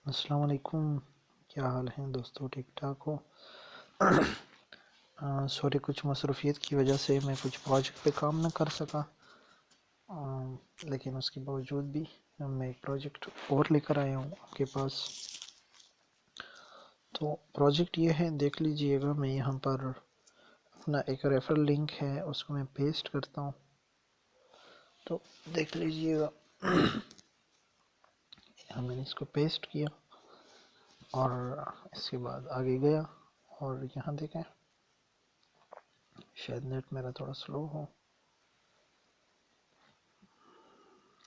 अस्सलाम वालेकुम। क्या हाल है दोस्तों, ठीक ठाक हो? सॉरी, कुछ मसरूफ़ियत की वजह से मैं कुछ प्रोजेक्ट पे काम ना कर सका। लेकिन उसके बावजूद भी मैं एक प्रोजेक्ट और लेकर आया हूँ आपके पास। तो प्रोजेक्ट ये है, देख लीजिएगा। मैं यहाँ पर अपना एक रेफरल लिंक है, उसको मैं पेस्ट करता हूँ। तो देख लीजिएगा, यहाँ मैंने इसको पेस्ट किया और इसके बाद आगे गया और यहाँ देखें, शायद नेट मेरा थोड़ा स्लो हो,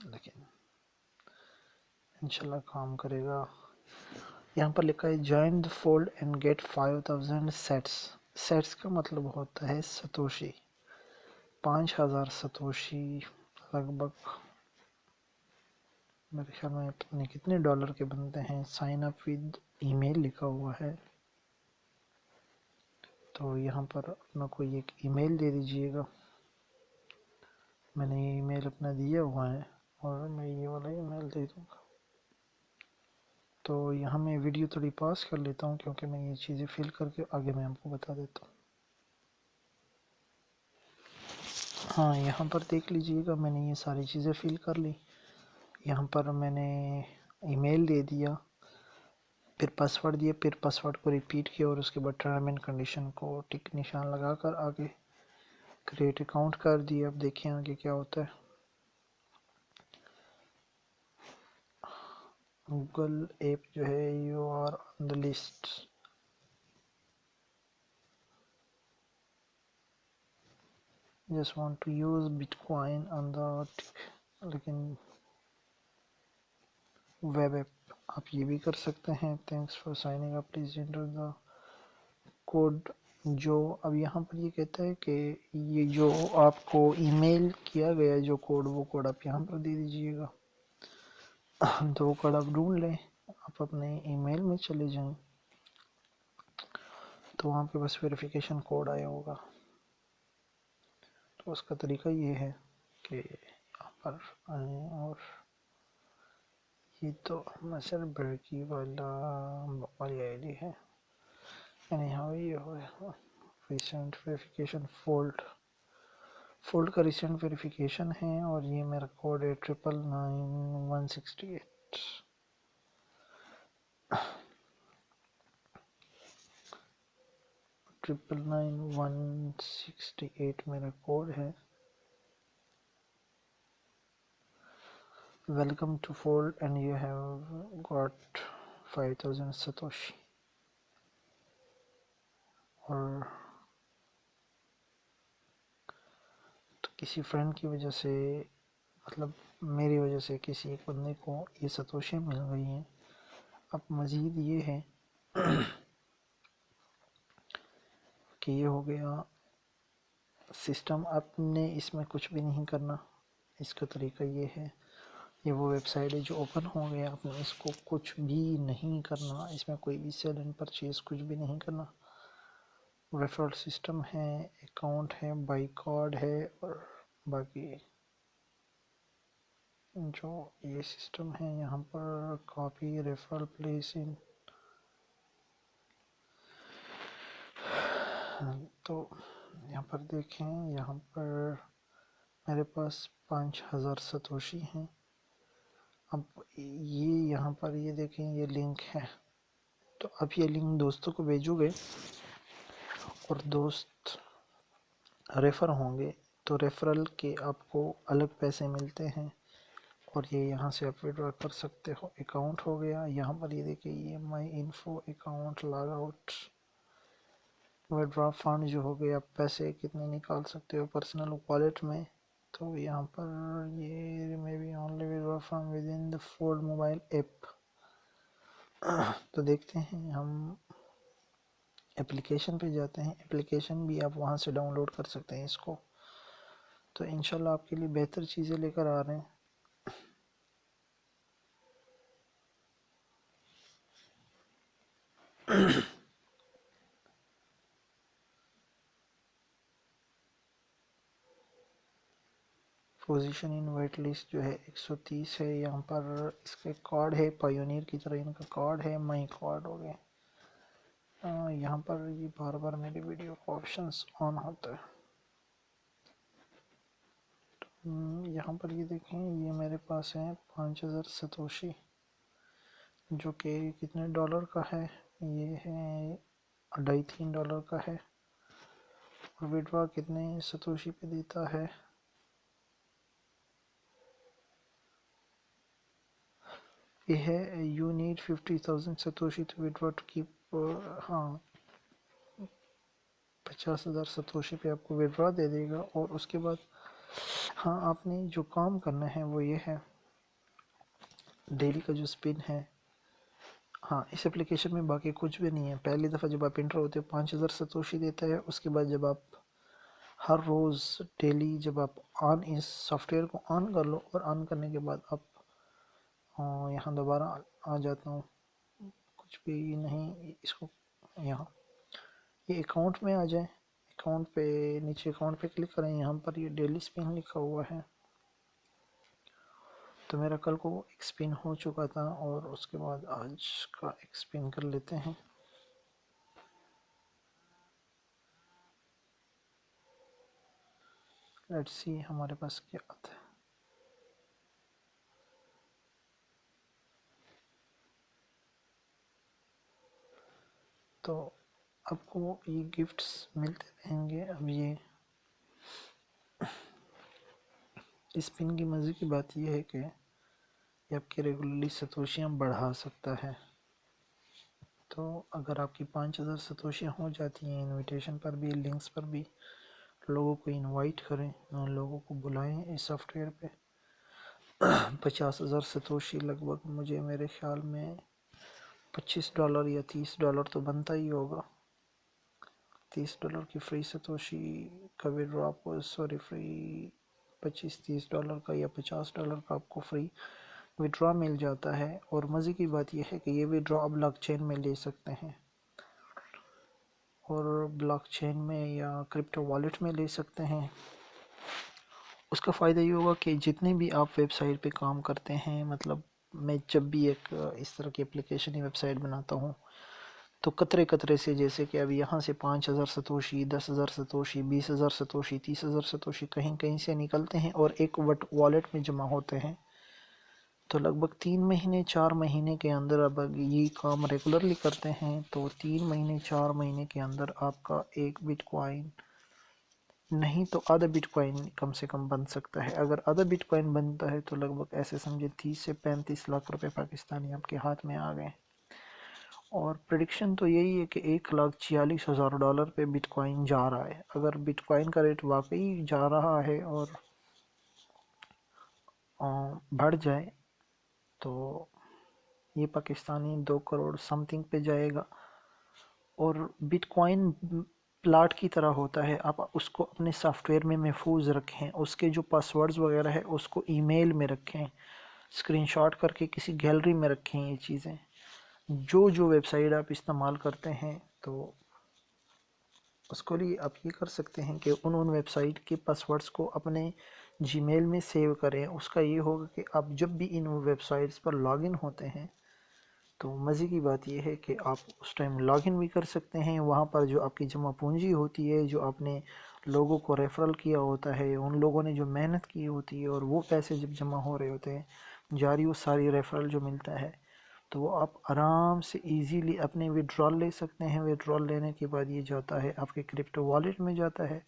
लेकिन इंशाल्लाह काम करेगा। यहाँ पर लिखा है join the fold and get 5000 sets. Sets का मतलब होता है सतोशी। 5000 सतोशी लगभग, मेरे ख्याल में पता नहीं कितने डॉलर के बनते हैं। साइन अप विद ईमेल लिखा हुआ है, तो यहाँ पर अपना कोई एक ईमेल दे दीजिएगा। मैंने ये ईमेल अपना दिया हुआ है और मैं ये वाला ईमेल दे दूँगा। तो यहाँ मैं वीडियो थोड़ी पॉज कर लेता हूँ, क्योंकि मैं ये चीज़ें फिल करके आगे मैं आपको बता देता हूँ। हाँ, यहाँ पर देख लीजिएगा, मैंने ये सारी चीज़ें फिल कर ली। यहाँ पर मैंने ईमेल दे दिया, फिर पासवर्ड दिया, फिर पासवर्ड को रिपीट किया और उसके बाद टर्म एंड कंडीशन को टिक निशान लगाकर आगे क्रिएट अकाउंट कर दिया। अब देखिए आगे क्या होता है। गूगल ऐप जो है, you are on the list. Just want to use bitcoin on the, लेकिन वेब ऐप आप ये भी कर सकते हैं। Thanks for signing up, please enter the code. जो अब यहाँ पर ये कहता है कि ये जो आपको ईमेल किया गया जो कोड, वो कोड आप यहाँ पर दे दीजिएगा। तो वो कोड आप ढूंढ लें, आप अपने ईमेल में चले जाएं, तो वहाँ पे बस वेरिफिकेशन कोड आया होगा। तो उसका तरीका ये है कि यहाँ पर आए, और ये तो मसर बर्की वाली आईडी है। यानी हाँ, ये हो गया रिसेंट वेरिफिकेशन। फोल्ड का रिसेंट वेरिफिकेशन है, और ये मेरा कोड है 999-168। 999-168 मेरा कोड है। Welcome to fold and you have got 5000 satoshi. और तो किसी फ्रेंड की वजह से, मतलब मेरी वजह से किसी एक बंदे को ये सतोशी मिल गई हैं। अब मज़ीद ये है कि ये हो गया सिस्टम। आपने इसमें कुछ भी नहीं करना। इसका तरीका ये है, ये वो वेबसाइट है जो ओपन हो गया, आपने इसको कुछ भी नहीं करना। इसमें कोई भी सेल एंड परचेज कुछ भी नहीं करना। रेफरल सिस्टम है, अकाउंट है, बाई कार्ड है, और बाकी जो ये सिस्टम है यहाँ पर कॉपी रेफरल प्लेस इन। तो यहाँ पर देखें, यहाँ पर मेरे पास 5000 सतोशी हैं। अब ये यहाँ पर ये देखें, ये लिंक है। तो अब ये लिंक दोस्तों को भेजोगे और दोस्त रेफ़र होंगे, तो रेफरल के आपको अलग पैसे मिलते हैं, और ये यहाँ से आप विड्रॉ कर सकते हो। अकाउंट हो गया, यहाँ पर ये देखिए, ये my info account log out. Withdraw fund जो हो गया, आप पैसे कितने निकाल सकते हो पर्सनल वॉलेट में। तो यहाँ पर ये may be only withdraw from with in the fold mobile app. तो देखते हैं, हम एप्लीकेशन पे जाते हैं। एप्लीकेशन भी आप वहाँ से डाउनलोड कर सकते हैं इसको। तो इंशाल्लाह आपके लिए बेहतर चीज़ें लेकर आ रहे हैं। पोजीशन इन वेट लिस्ट जो है 130 है। यहाँ पर इसके कार्ड है, पायोनियर की तरह इनका कार्ड है, माई कार्ड हो गए। यहाँ पर ये बार बार मेरे वीडियो का ऑप्शंस ऑन होता है। यहाँ पर ये देखें, ये मेरे पास है 5000 सतोशी, जो कि कितने डॉलर का है, ये है $2.5-3 का है। और विड्रॉ कितने सतोशी पे देता है, ये है you need 50,000 satoshi to withdraw to keep. हाँ, 50,000 सतोशी पे आपको विड्रॉ दे देगा। और उसके बाद हाँ, आपने जो काम करना है वो ये है, डेली का जो स्पिन है। हाँ, इस एप्लीकेशन में बाकी कुछ भी नहीं है। पहली दफ़ा जब आप इंटर होते हो 5000 सतोशी देता है। उसके बाद जब आप हर रोज़ डेली जब आप इस सॉफ्टवेयर को ऑन कर लो, और ऑन करने के बाद आप यहाँ दोबारा आ जाता हूँ, कुछ भी नहीं, इसको यहाँ ये अकाउंट में आ जाए। अकाउंट पे नीचे अकाउंट पे क्लिक करें, यहाँ पर ये डेली स्पिन लिखा हुआ है। तो मेरा कल को एक स्पिन हो चुका था, और उसके बाद आज का एक स्पिन कर लेते हैं। लेट्स सी हमारे पास क्या आता है। तो आपको ये गिफ्ट्स मिलते रहेंगे। अब ये स्पिन की मज़े की बात यह है कि ये आपकी रेगुलरली सतोशियाँ बढ़ा सकता है। तो अगर आपकी 5000 सतोशियाँ हो जाती हैं, इनविटेशन पर भी, लिंक्स पर भी लोगों को इनवाइट करें, लोगों को बुलाएं इस सॉफ्टवेयर पे। 50,000 सतोशी लगभग मुझे मेरे ख्याल में $25 या $30 तो बनता ही होगा। $30 की फ्री सतोशी का विड्रॉ आपको, सॉरी, फ्री 25-30 डॉलर का या $50 का आपको फ्री विड्रॉ मिल जाता है। और मज़े की बात यह है कि ये विड्रॉ आप ब्लॉकचेन में ले सकते हैं, और ब्लॉकचेन में या क्रिप्टो वॉलेट में ले सकते हैं। उसका फ़ायदा ये होगा कि जितने भी आप वेबसाइट पे काम करते हैं, मतलब मैं जब भी एक इस तरह की एप्लीकेशन या वेबसाइट बनाता हूँ, तो कतरे कतरे से, जैसे कि अब यहाँ से 5000 सतोशी, 10,000 सतोशी, 20,000 सतोशी, 30,000 सतोशी कहीं कहीं से निकलते हैं और एक वॉलेट में जमा होते हैं। तो लगभग 3 महीने 4 महीने के अंदर, अब ये काम रेगुलरली करते हैं तो 3 महीने 4 महीने के अंदर आपका एक बिटकॉइन नहीं तो आधा बिटकॉइन कम से कम बन सकता है। अगर आधा बिटकॉइन बनता है तो लगभग ऐसे समझे 30 से 35 लाख रुपए पाकिस्तानी आपके हाथ में आ गए। और प्रिडिक्शन तो यही है कि $1,46,000 पे बिटकॉइन जा रहा है। अगर बिटकॉइन का रेट वाकई जा रहा है और बढ़ जाए तो ये पाकिस्तानी 2 करोड़ समथिंग पे जाएगा। और बिटकॉइन प्लाट की तरह होता है, आप उसको अपने सॉफ्टवेयर में महफूज रखें, उसके जो पासवर्ड्स वगैरह है उसको ईमेल में रखें, स्क्रीनशॉट करके किसी गैलरी में रखें। ये चीज़ें जो जो वेबसाइट आप इस्तेमाल करते हैं, तो उसको लिए आप ये कर सकते हैं कि उन वेबसाइट के पासवर्ड्स को अपने जीमेल में सेव करें। उसका ये होगा कि आप जब भी इन वेबसाइट्स पर लॉगिन होते हैं, तो मज़े की बात यह है कि आप उस टाइम लॉगिन भी कर सकते हैं। वहाँ पर जो आपकी जमा पूंजी होती है, जो आपने लोगों को रेफरल किया होता है, उन लोगों ने जो मेहनत की होती है, और वो पैसे जब जमा हो रहे होते हैं जारी, वो सारी रेफरल जो मिलता है, तो वो आप आराम से इजीली अपने विड्रॉल ले सकते हैं। विड्रॉल लेने के बाद ये जाता है आपके क्रिप्टो वॉलेट में जाता है।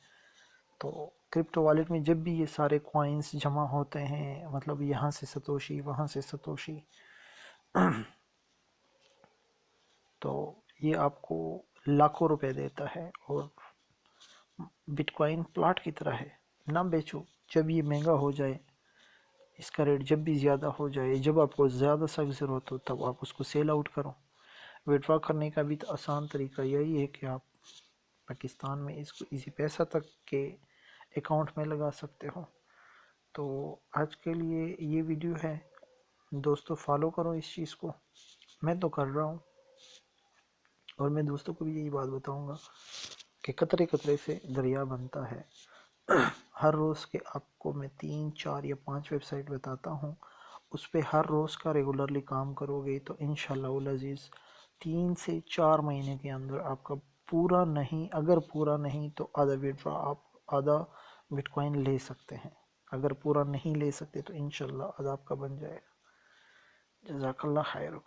तो क्रिप्टो वॉलेट में जब भी ये सारे कॉइन्स जमा होते हैं, मतलब यहाँ से सतोशी वहाँ से सतोशी, तो ये आपको लाखों रुपए देता है। और बिटकॉइन प्लॉट की तरह है, ना बेचो। जब ये महंगा हो जाए, इसका रेट जब भी ज़्यादा हो जाए, जब आपको ज़्यादा सख्त ज़रूरत हो, तब आप उसको सेल आउट करो। विड्रॉ करने का भी तो आसान तरीका यही है कि आप पाकिस्तान में इसको इजी पैसा तक के अकाउंट में लगा सकते हो। तो आज के लिए ये वीडियो है दोस्तों, फॉलो करो इस चीज़ को। मैं तो कर रहा हूँ, और मैं दोस्तों को भी यही बात बताऊँगा कि कतरे कतरे से दरिया बनता है। हर रोज़ के आपको मैं 3, 4 या 5 वेबसाइट बताता हूँ। उस पे हर रोज़ का रेगुलरली काम करोगे तो इंशाल्लाह अज़ीज़ 3 से 4 महीने के अंदर आपका पूरा नहीं, अगर पूरा नहीं तो आधा विड्रॉ आप आधा बिटकॉइन ले सकते हैं। अगर पूरा नहीं ले सकते तो इंशाल्लाह आधा आपका बन जाएगा। जज़ाकल्लाह खैर।